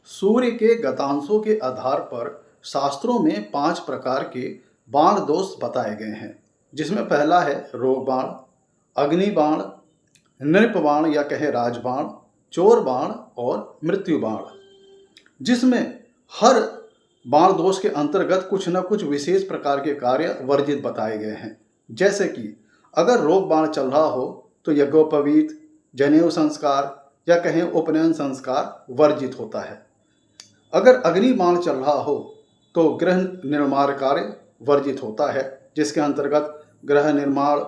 सूर्य के गतांशों के आधार पर शास्त्रों में 5 प्रकार के बाण दोष बताए गए हैं, जिसमें पहला है रोग बाण, अग्नि बाण, नृप बाण या कहे राजबाण, चोर बाण और मृत्यु बाण। जिसमें हर बाण दोष के अंतर्गत कुछ न कुछ विशेष प्रकार के कार्य वर्जित बताए गए हैं। जैसे कि अगर रोग बाण चल रहा हो तो यज्ञोपवीत, जनेऊ संस्कार या कहें उपनयन संस्कार वर्जित होता है। अगर अग्नि बाण चल रहा हो तो गृह निर्माण कार्य वर्जित होता है, जिसके अंतर्गत गृह निर्माण,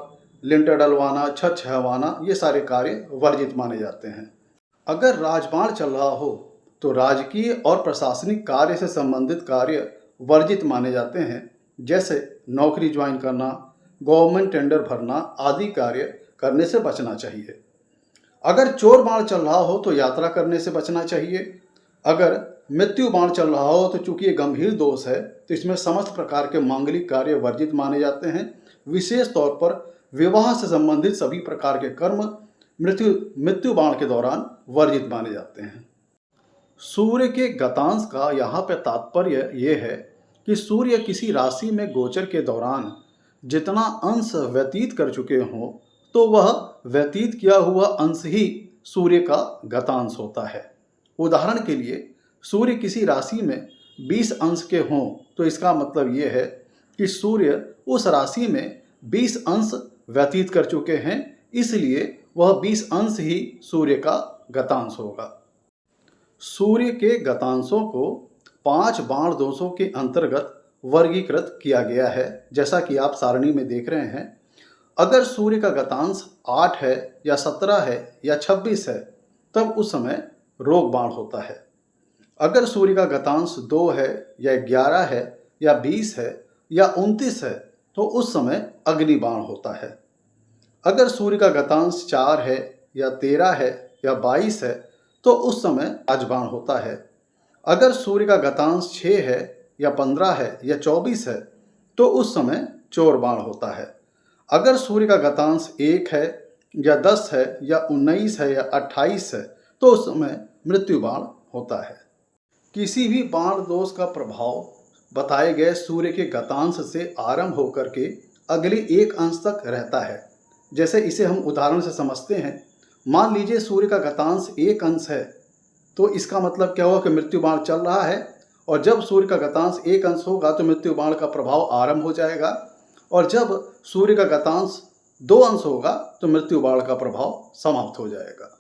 लिंटर डलवाना, छत छहवाना ये सारे कार्य वर्जित माने जाते हैं। अगर राजबाण चल रहा हो तो राजकीय और प्रशासनिक कार्य से संबंधित कार्य वर्जित माने जाते हैं, जैसे नौकरी ज्वाइन करना, गवर्नमेंट टेंडर भरना आदि कार्य करने से बचना चाहिए। अगर चोर बाण चल रहा हो तो यात्रा करने से बचना चाहिए। अगर मृत्यु बाण चल रहा हो तो चूंकि ये गंभीर दोष है तो इसमें समस्त प्रकार के मांगलिक कार्य वर्जित माने जाते हैं। विशेष तौर पर विवाह से संबंधित सभी प्रकार के कर्म मृत्यु बाण के दौरान वर्जित माने जाते हैं। सूर्य के गतांश का यहाँ पे तात्पर्य ये है कि सूर्य किसी राशि में गोचर के दौरान जितना अंश व्यतीत कर चुके हों तो वह व्यतीत किया हुआ अंश ही सूर्य का गतांश होता है। उदाहरण के लिए सूर्य किसी राशि में 20 अंश के हों तो इसका मतलब ये है कि सूर्य उस राशि में 20 अंश व्यतीत कर चुके हैं, इसलिए वह 20 अंश ही सूर्य का गतांश होगा। सूर्य के गतांशों को 5 बाण दोषों के अंतर्गत वर्गीकृत किया गया है, जैसा कि आप सारणी में देख रहे हैं। अगर सूर्य का गतांश 8 है या 17 है या 26 है तब उस समय रोग बाण होता है। अगर सूर्य का गतांश 2 है या 11 है या 20 है या 29 है तो उस समय अग्नि बाण होता है। अगर सूर्य का गतांश 4 है या 13 है या 22 है तो उस समय राजबाण होता है। अगर सूर्य का गतांश 6 है या 15 है या 24 है तो उस समय चोर बाण होता है। अगर सूर्य का गतांश 1 है या 10 है या 19 है या 28 है तो उस समय मृत्यु बाण होता है। किसी भी बाण दोष का प्रभाव बताए गए सूर्य के गतांश से आरंभ होकर के अगले 1 अंश तक रहता है। जैसे इसे हम उदाहरण से समझते हैं। मान लीजिए सूर्य का गतांश 1 अंश है तो इसका मतलब क्या होगा कि मृत्यु बाण चल रहा है, और जब सूर्य का गतांश 1 अंश होगा तो मृत्यु बाण का प्रभाव आरंभ हो जाएगा, और जब सूर्य का गतांश 2 अंश होगा तो मृत्यु बाण का प्रभाव समाप्त हो जाएगा।